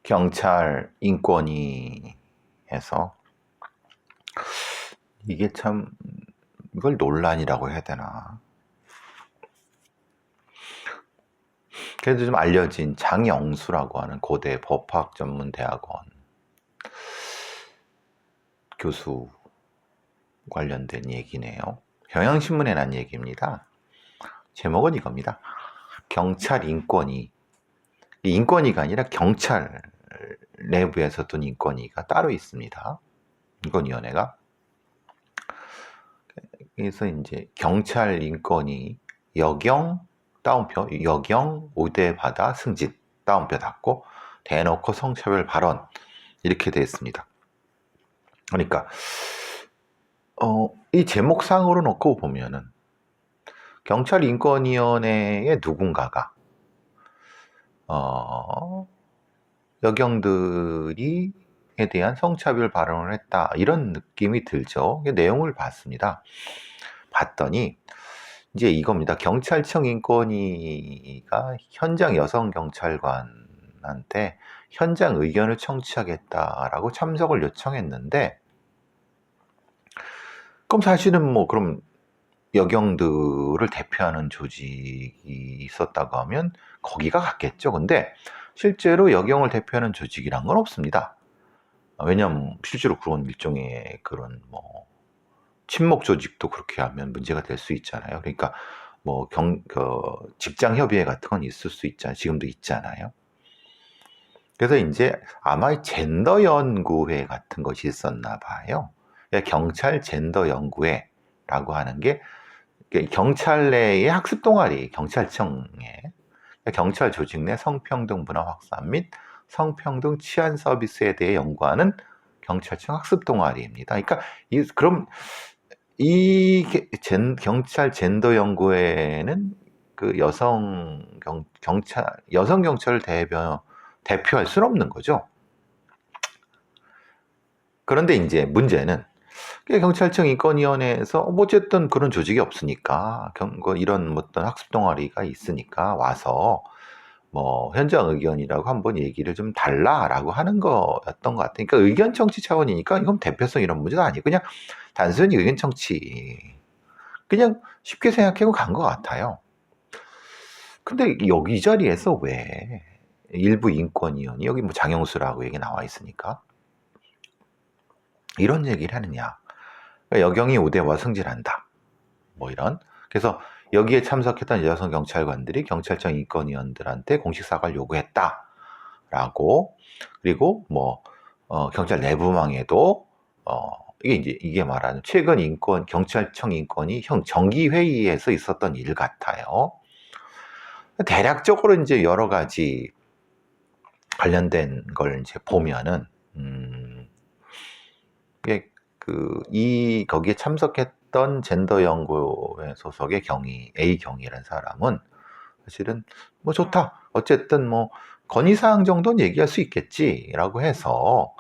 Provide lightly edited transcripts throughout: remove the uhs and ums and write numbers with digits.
경찰 인권위 해서 이게 참 이걸 논란이라고 해야 되나. 그래도 좀 알려진 장영수라고 하는 고대 법학전문대학원 교수 관련된 얘기네요. 경향신문에 난 얘기입니다. 제목은 이겁니다. 경찰 인권위. 인권위가 아니라 경찰 내부에서 둔 인권위가 따로 있습니다. 인권위원회가. 그래서 이제 경찰 인권위 여경 따옴표 여경 우대받아 승진 따옴표 닫고 대놓고 성차별 발언 이렇게 되어 있습니다. 그러니까 이 제목상으로 놓고 보면은 경찰 인권위원회의 누군가가 여경들이 에 대한 성차별 발언을 했다 이런 느낌이 들죠. 내용을 봤습니다. 봤더니 이제 이겁니다. 경찰청 인권위가 현장 여성 경찰관한테 현장 의견을 청취하겠다라고 참석을 요청했는데, 그럼 사실은 뭐 그럼 여경들을 대표하는 조직이 있었다고 하면 거기가 갔겠죠. 근데 실제로 여경을 대표하는 조직이란 건 없습니다. 왜냐하면 실제로 그런 일종의 그런 뭐 친목 조직도 그렇게 하면 문제가 될 수 있잖아요. 그러니까 뭐 직장 협의회 같은 건 있을 수 있잖아요. 지금도 있잖아요. 그래서 이제 아마 젠더 연구회 같은 것이 있었나 봐요. 경찰 젠더 연구회라고 하는 게 경찰 내의 학습 동아리, 경찰청에 경찰 조직 내 성평등 문화 확산 및 성평등 치안 서비스에 대해 연구하는 경찰청 학습 동아리입니다. 그러니까 그럼 이 경찰 젠더 연구회는 그 여성 경찰을 대표할 수는 없는 거죠. 그런데 이제 문제는 경찰청 인권위원회에서 어쨌든 그런 조직이 없으니까 이런 어떤 학습 동아리가 있으니까 와서 뭐 현장 의견이라고 한번 얘기를 좀 달라라고 하는 거였던 것 같아요. 그러니까 의견 청취 차원이니까 이건 대표성 이런 문제도 아니고 그냥 단순히 의견 청취 그냥 쉽게 생각하고 간 것 같아요. 근데 여기 이 자리에서 왜 일부 인권위원이 여기 뭐 장영수라고 얘기 나와 있으니까 이런 얘기를 하느냐. 그러니까 여경이 우대와 승진한다. 뭐 이런. 그래서 여기에 참석했던 여성 경찰관들이 경찰청 인권위원들한테 공식 사과를 요구했다라고. 그리고 뭐 경찰 내부망에도 이게 말하는 최근 경찰청 인권위 정기 회의에서 있었던 일 같아요. 대략적으로 이제 여러 가지 관련된 걸 이제 보면은 거기에 참석했던 젠더 연구회 소속의 A 경위라는 사람은 사실은 뭐 좋다. 어쨌든 뭐 건의사항 정도는 얘기할 수 있겠지라고 해서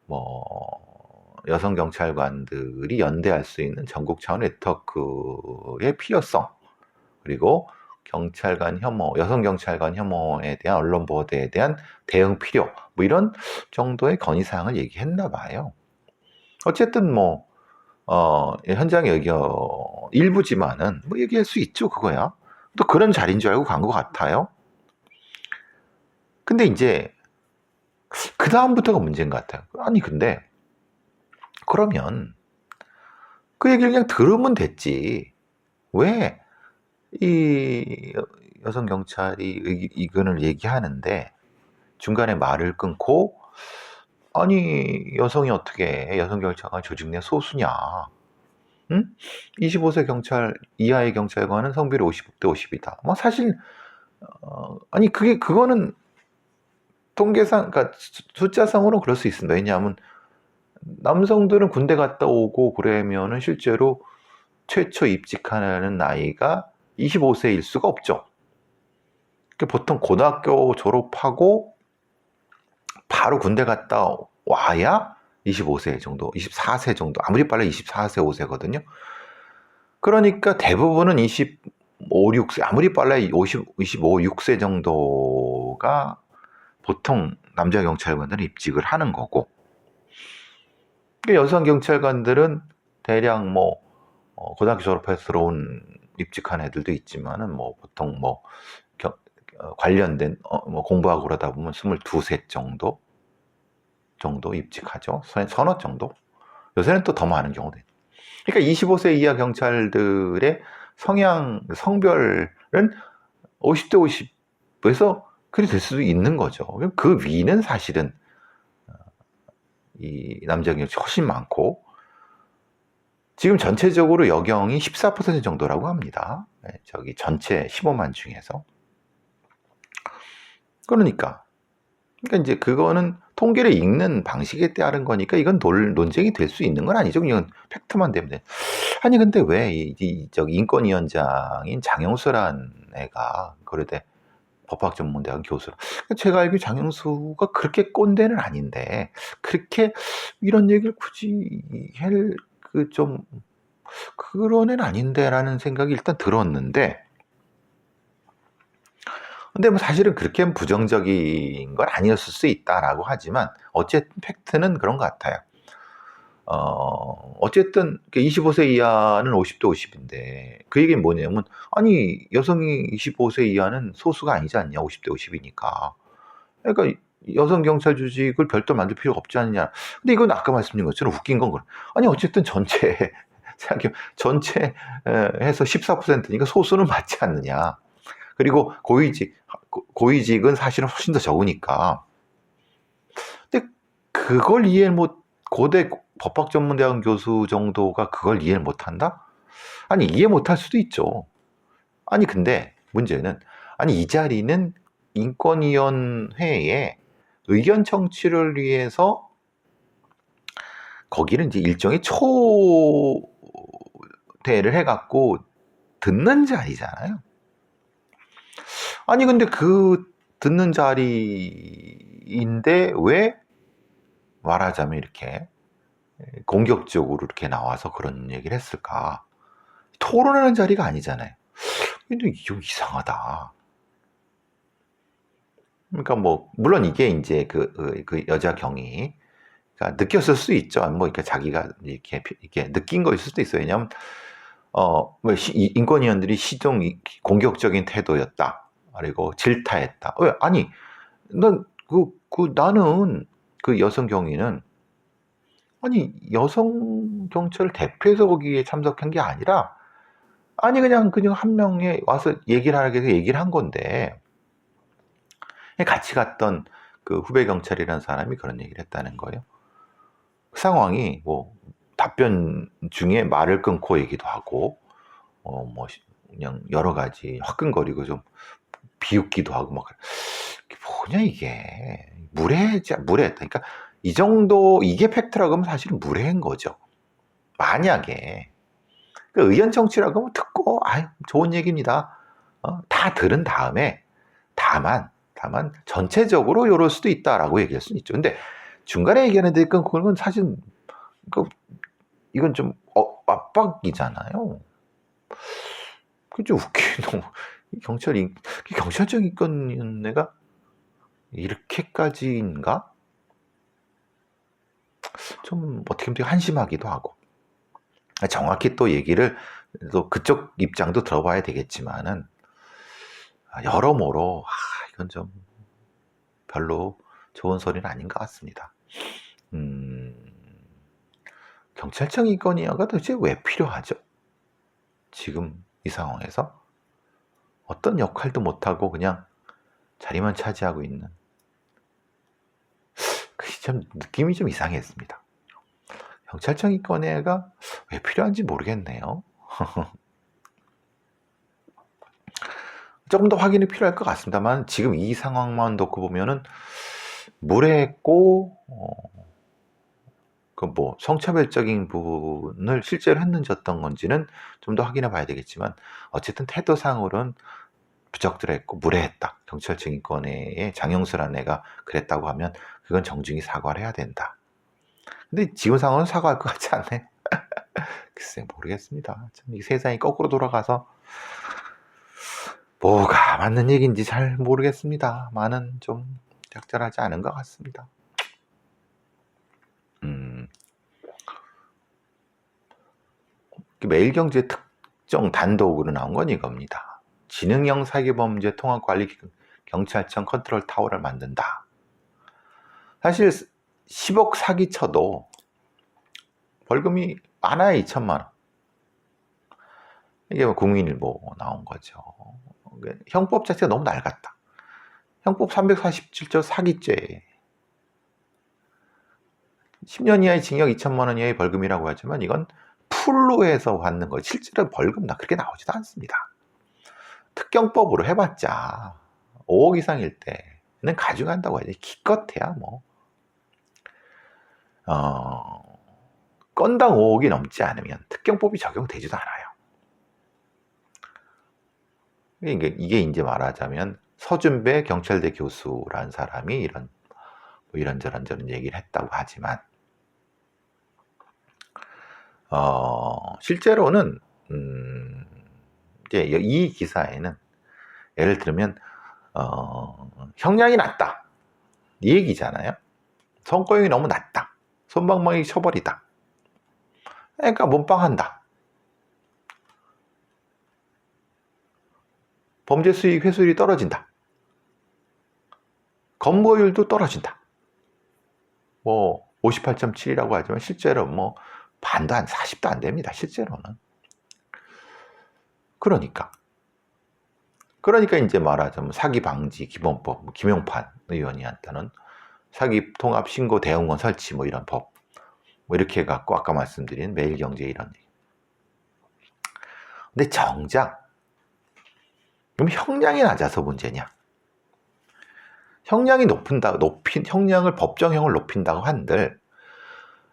뭐 여성 경찰관들이 연대할 수 있는 전국 차원 네트워크의 필요성, 그리고 여성 경찰관 혐오에 대한 언론 보도에 대한 대응 필요, 뭐 이런 정도의 건의사항을 얘기했나 봐요. 어쨌든 뭐 현장의 의견 일부지만은 뭐 얘기할 수 있죠. 그거야. 또 그런 자리인 줄 알고 간 것 같아요. 근데 이제 그 다음부터가 문제인 것 같아요. 아니 근데 그러면 그 얘기를 그냥 들으면 됐지. 왜 이 여성 경찰이 의견을 얘기하는데 중간에 말을 끊고, 아니 여성이 어떻게 여성 경찰관 조직 내 소수냐? 응? 25세 경찰 이하의 경찰관은 성비율 50대 50이다. 뭐 사실 아니 그거는 통계상, 그러니까 숫자상으로는 그럴 수 있습니다. 왜냐하면 남성들은 군대 갔다 오고 그러면은 실제로 최초 입직하는 나이가 25세일 수가 없죠. 그러니까 보통 고등학교 졸업하고 바로 군대 갔다 와야 25세 정도, 24세 정도, 아무리 빨라 24세, 5세거든요. 그러니까 대부분은 25, 6세, 아무리 빨라 25, 6세 정도가 보통 남자 경찰관들은 입직을 하는 거고, 여성 경찰관들은 대략 뭐 고등학교 졸업해서 들어온 입직한 애들도 있지만은 뭐 보통 뭐 관련된 뭐 공부하고 그러다 보면 22, 셋 정도 입직하죠. 서너 정도. 요새는 또 더 많은 경우도 있어요. 그러니까 25세 이하 경찰들의 성별은 50대 50에서 그리 될 수도 있는 거죠. 그 위는 사실은 이 남자 경찰이 훨씬 많고, 지금 전체적으로 여경이 14% 정도라고 합니다. 저기 전체 15만 중에서. 그러니까 이제 그거는 통계를 읽는 방식에 따른 거니까 이건 논쟁이 될 수 있는 건 아니죠. 이건 팩트만 되면 돼. 아니 근데 왜 저기 인권위원장인 장영수란 애가 그러대, 법학전문대학 교수라. 제가 알기로 장영수가 그렇게 꼰대는 아닌데 그렇게 이런 얘기를 굳이 할 좀 그런 애는 아닌데라는 생각이 일단 들었는데, 근데 뭐 사실은 그렇게 부정적인 건 아니었을 수 있다라고 하지만 어쨌든 팩트는 그런 것 같아요. 어쨌든 25세 이하는 50대 50인데 그 얘기는 뭐냐면, 아니 여성이 25세 이하는 소수가 아니지 않냐, 50대 50이니까. 그러니까 여성 경찰 조직을 별도로 만들 필요가 없지 않느냐. 근데 이건 아까 말씀드린 것처럼 웃긴 건 아니 어쨌든 전체 생각해 전체 해서 14%니까 소수는 맞지 않느냐. 그리고 고위직은 사실은 훨씬 더 적으니까. 근데 그걸 이해를 고대 법학전문대학 교수 정도가 그걸 이해를 못한다? 아니 이해 못할 수도 있죠. 아니 근데 문제는, 아니 이 자리는 인권위원회에 의견 청취를 위해서 거기는 이제 일종의 초대를 해갖고 듣는 자리잖아요. 아니 근데 그 듣는 자리인데 왜 말하자면 이렇게 공격적으로 이렇게 나와서 그런 얘기를 했을까? 토론하는 자리가 아니잖아요. 근데 좀 이상하다. 그러니까 뭐 물론 이게 이제 그 여자 경위 느꼈을 수 있죠. 뭐 이렇게 자기가 이렇게 느낀 거일 수도 있어요. 왜냐하면 뭐 인권위원들이 공격적인 태도였다. 그리고 질타했다. 왜? 아니, 나는 그 여성 경위는, 아니 여성 경찰을 대표해서 거기에 참석한 게 아니라, 아니 그냥 한 명이 와서 얘기를 하게 해서 얘기를 한 건데, 같이 갔던 그 후배 경찰이라는 사람이 그런 얘기를 했다는 거예요. 그 상황이 뭐 답변 중에 말을 끊고 얘기도 하고, 뭐 그냥 여러 가지 화끈거리고 좀 비웃기도 하고 막, 뭐냐 이게 무례했다. 그러니까 이 정도, 이게 팩트라고 하면 사실은 무례한 거죠. 만약에 그 의견 청취라고 하면 듣고 좋은 얘기입니다. 다 들은 다음에 다만 전체적으로 이럴 수도 있다라고 얘기할 수는 있죠. 근데 중간에 얘기하는데 그건 사실 이건 좀 압박이잖아요. 그죠? 웃기노. 경찰청 인권위원회가 이렇게까지인가? 좀 어떻게 보면 되게 한심하기도 하고. 정확히 또 얘기를 또 그쪽 입장도 들어봐야 되겠지만은 여러모로 이건 좀 별로 좋은 소리는 아닌 것 같습니다. 경찰청 인권위원회가 도대체 왜 필요하죠? 지금 이 상황에서 어떤 역할도 못하고 그냥 자리만 차지하고 있는, 참 느낌이 좀 이상했습니다. 경찰청 인권위가 왜 필요한지 모르겠네요. 조금 더 확인이 필요할 것 같습니다만 지금 이 상황만 놓고 보면은 무례했고, 그 뭐 성차별적인 부분을 실제로 했는지 어떤 건지는 좀 더 확인해 봐야 되겠지만, 어쨌든 태도상으로는 부적절했고 무례했다. 경찰청 인권회의 장영수라는 애가 그랬다고 하면 그건 정중히 사과를 해야 된다. 근데 지금 상황은 사과할 것 같지 않네. 글쎄 모르겠습니다. 참 이 세상이 거꾸로 돌아가서 뭐가 맞는 얘기인지 잘 모르겠습니다. 많은 좀 적절하지 않은 것 같습니다. 매일경제 특정 단독으로 나온 건 이겁니다. 지능형 사기범죄 통합관리 경찰청 컨트롤 타워를 만든다. 사실 10억 사기 쳐도 벌금이 많아야 2천만 원. 이게 국민일보 나온 거죠. 형법 자체가 너무 낡았다. 형법 347조 사기죄. 10년 이하의 징역 2천만 원 이하의 벌금이라고 하지만 이건 풀로 해서 받는 거 실제로 벌금 그렇게 나오지도 않습니다. 특경법으로 해봤자 5억 이상일 때는 가져간다고 하지. 기껏해야 뭐 건당 5억이 넘지 않으면 특경법이 적용되지도 않아요. 이게 이제 말하자면 서준배 경찰대 교수라는 사람이 이런저런 얘기를 했다고 하지만 실제로는 이제 이 기사에는 예를 들면 형량이 낮다 이 얘기잖아요. 선고형이 너무 낮다, 솜방망이 처벌이다, 그러니까 몸빵한다, 범죄 수익 회수율이 떨어진다, 검거율도 떨어진다. 뭐 58.7이라고 하지만 실제로 뭐 반도 한 40도 안 됩니다. 실제로는. 그러니까 이제 말하자면 사기 방지 기본법, 김용판 의원이 한다는 사기 통합 신고 대응원 설치 뭐 이런 법, 뭐 이렇게 해갖고 아까 말씀드린 매일경제 이런 얘기. 근데 정작 그럼 형량이 낮아서 문제냐? 형량이 형량을 법정형을 높인다고 한들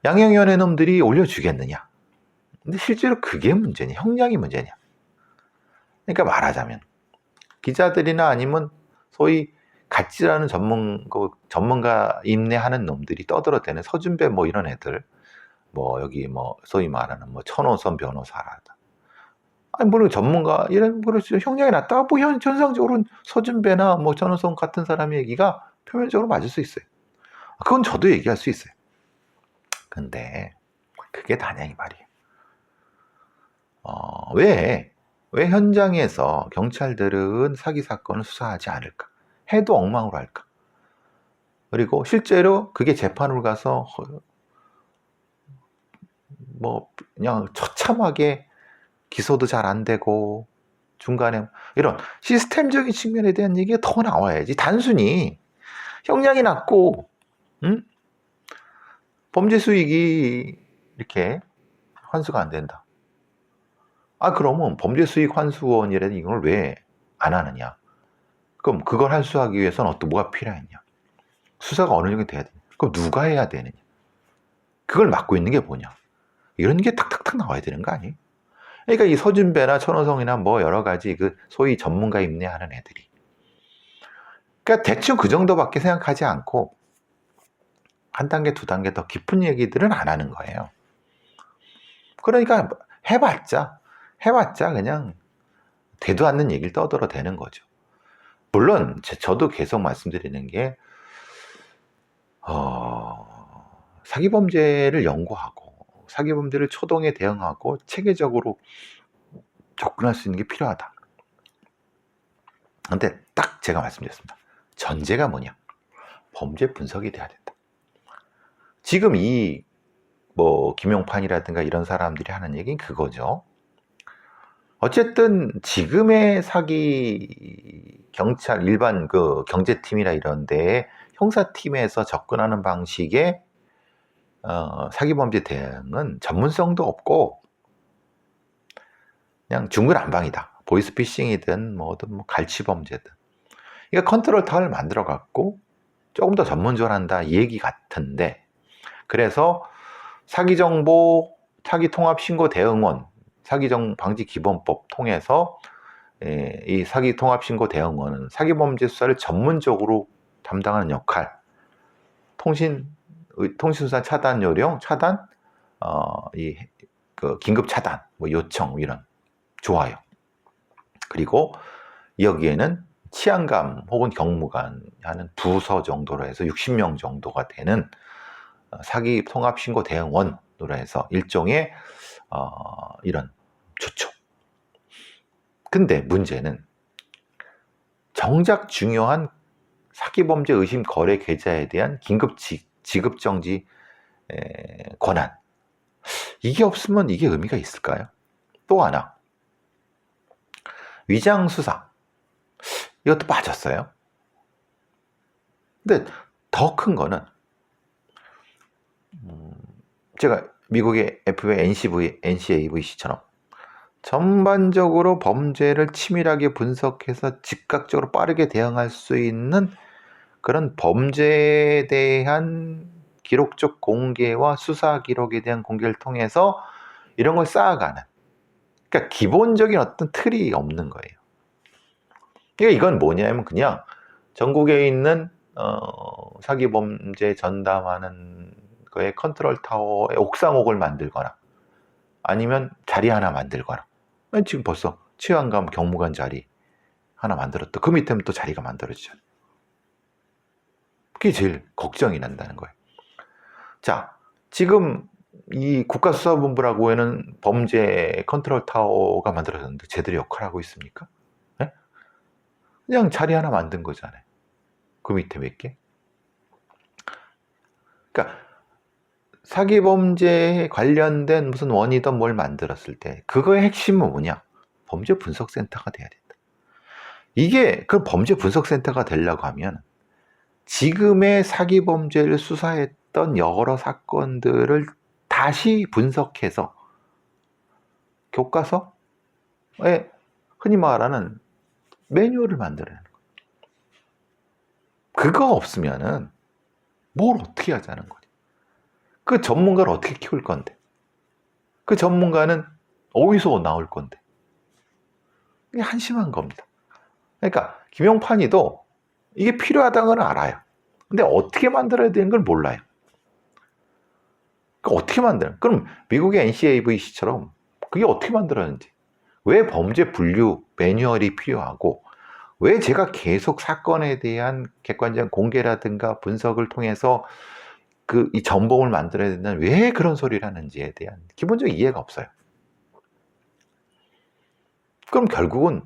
양형위원회 놈들이 올려주겠느냐? 근데 실제로 그게 문제냐? 형량이 문제냐? 그러니까 말하자면 기자들이나 아니면 소위 가짜라는 전문가 임내하는 놈들이 떠들어대는 서준배 뭐 이런 애들, 뭐 여기 뭐 소위 말하는 뭐 천호선 변호사라다. 아니 물론 전문가 이런 그렇죠. 형량이 낮다. 뭐 현상적으로는 서준배나 뭐 천호선 같은 사람의 얘기가 표면적으로 맞을 수 있어요. 그건 저도 얘기할 수 있어요. 근데 그게 다냐 이 말이에요. 왜 현장에서 경찰들은 사기 사건을 수사하지 않을까? 해도 엉망으로 할까? 그리고 실제로 그게 재판으로 가서 뭐 그냥 처참하게 기소도 잘 안 되고 중간에 이런 시스템적인 측면에 대한 얘기가 더 나와야지. 단순히 형량이 낮고 범죄 수익이 이렇게 환수가 안 된다. 그러면 범죄 수익 환수원이라는 이걸 왜 안 하느냐? 그럼 그걸 환수하기 위해서는 뭐가 필요했냐? 수사가 어느 정도 돼야 되냐? 그럼 누가 해야 되느냐? 그걸 맡고 있는 게 뭐냐? 이런 게 탁탁탁 나와야 되는 거 아니에요? 그러니까 이 서준배나 천호성이나 뭐 여러 가지 그 소위 전문가 임내하는 애들이, 그러니까 대충 그 정도밖에 생각하지 않고 한 단계 두 단계 더 깊은 얘기들은 안 하는 거예요. 그러니까 해봤자 그냥 되도 않는 얘기를 떠들어대는 거죠. 물론 저도 계속 말씀드리는 게 사기범죄를 연구하고 사기범죄를 초동에 대응하고 체계적으로 접근할 수 있는 게 필요하다. 근데 딱 제가 말씀드렸습니다. 전제가 뭐냐? 범죄 분석이 돼야 된다. 지금 뭐 김용판이라든가 이런 사람들이 하는 얘기는 그거죠. 어쨌든 지금의 사기 경찰 일반 그 경제팀이나 이런 데에 형사팀에서 접근하는 방식의 사기범죄 대응은 전문성도 없고 그냥 중구난방이다. 보이스피싱이든 뭐든 뭐 갈치범죄든. 그러니까 컨트롤 타워를 만들어 갖고 조금 더 전문적으로 한다 이 얘기 같은데, 그래서 사기정보 사기통합신고대응원 사기방지기본법 통해서 이 사기통합신고대응원은 사기범죄 수사를 전문적으로 담당하는 역할, 통신수사 차단 요령, 그 긴급 차단, 뭐 요청 이런 좋아요. 그리고 여기에는 치안감 혹은 경무관 하는 부서 정도로 해서 60명 정도가 되는 사기 통합신고 대응원으로 해서 일종의 이런 조촉. 근데 문제는 정작 중요한 사기범죄 의심 거래 계좌에 대한 긴급 지급정지 권한, 이게 없으면 이게 의미가 있을까요? 또 하나, 위장수사, 이것도 빠졌어요. 근데 더 큰 거는 제가 미국의 FBI, NCAVC처럼 전반적으로 범죄를 치밀하게 분석해서 즉각적으로 빠르게 대응할 수 있는 그런 범죄에 대한 기록적 공개와 수사 기록에 대한 공개를 통해서 이런 걸 쌓아가는, 그러니까 기본적인 어떤 틀이 없는 거예요. 그러니까 이건 뭐냐면 그냥 전국에 있는 사기 범죄 전담하는 거에 컨트롤 타워의 옥상옥을 만들거나 아니면 자리 하나 만들거나, 지금 벌써 치안감 경무관 자리 하나 만들었다. 그 밑에는 또 자리가 만들어지잖아요. 그게 제일 걱정이 난다는 거예요. 자, 지금 이 국가수사본부라고 하는 범죄 컨트롤 타워가 만들어졌는데 제대로 역할하고 있습니까? 네? 그냥 자리 하나 만든 거잖아요. 그 밑에 몇 개? 그러니까 사기범죄에 관련된 무슨 원이든 뭘 만들었을 때 그거의 핵심은 뭐냐? 범죄 분석센터가 돼야 된다. 이게 그 범죄 분석센터가 되려고 하면 지금의 사기범죄를 수사했던 여러 사건들을 다시 분석해서 교과서에 흔히 말하는 매뉴얼을 만들어내는 거예요. 그거 없으면은 뭘 어떻게 하자는 거지? 그 전문가를 어떻게 키울 건데? 그 전문가는 어디서 나올 건데? 이게 한심한 겁니다. 그러니까 김용판이도 이게 필요하다는 걸 알아요. 근데 어떻게 만들어야 되는 걸 몰라요. 그러니까 어떻게 만드는? 그럼 미국의 NCAVC처럼 그게 어떻게 만들었는지, 왜 범죄 분류 매뉴얼이 필요하고, 왜 제가 계속 사건에 대한 객관적 공개라든가 분석을 통해서 이 전범을 만들어야 된다는, 왜 그런 소리를 하는지에 대한 기본적인 이해가 없어요. 그럼 결국은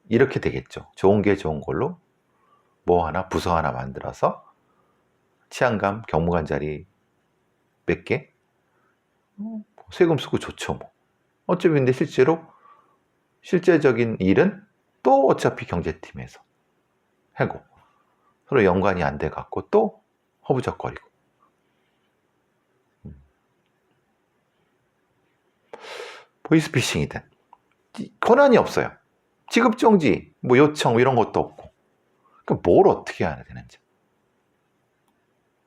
이렇게 되겠죠. 좋은 게 좋은 걸로 뭐 하나 부서 하나 만들어서 치안감 경무관 자리 몇 개, 세금 쓰고 좋죠 뭐. 어차피 근데 실제적인 일은 또 어차피 경제팀에서 하고 서로 연관이 안 돼 갖고 또 허부적거리고. 보이스피싱이든 권한이 없어요. 지급정지, 뭐 요청 이런 것도 없고. 그러니까 뭘 어떻게 해야 되는지,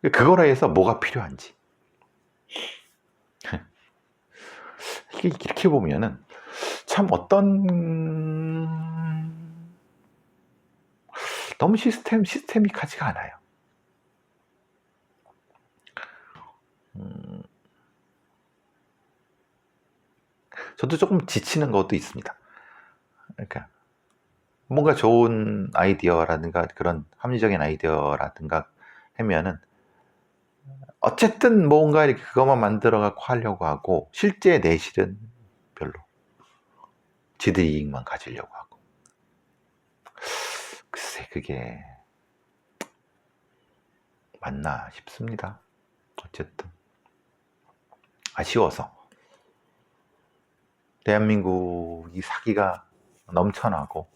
그거라 해서 뭐가 필요한지. 이렇게 보면은 참 너무 시스템이하지가 않아요. 저도 조금 지치는 것도 있습니다. 그러니까 뭔가 좋은 아이디어라든가 그런 합리적인 아이디어라든가 하면은 어쨌든 뭔가 이렇게 그것만 만들어 갖고 하려고 하고, 실제 내실은 별로 지들 이익만 가지려고 하고. 글쎄 그게 맞나 싶습니다. 어쨌든 아쉬워서. 대한민국이 사기가 넘쳐나고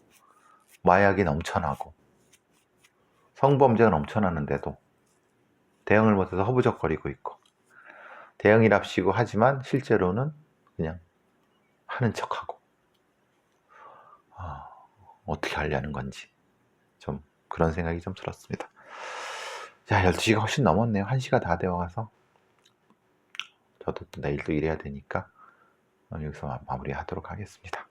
마약이 넘쳐나고 성범죄가 넘쳐나는데도 대응을 못해서 허부적거리고 있고, 대응이랍시고 하지만 실제로는 그냥 하는 척하고, 어떻게 하려는 건지 좀 그런 생각이 좀 들었습니다. 자, 12시가 훨씬 넘었네요. 1시가 다 되어가서 저도 또 내일 또 일해야 되니까 여기서 마무리하도록 하겠습니다.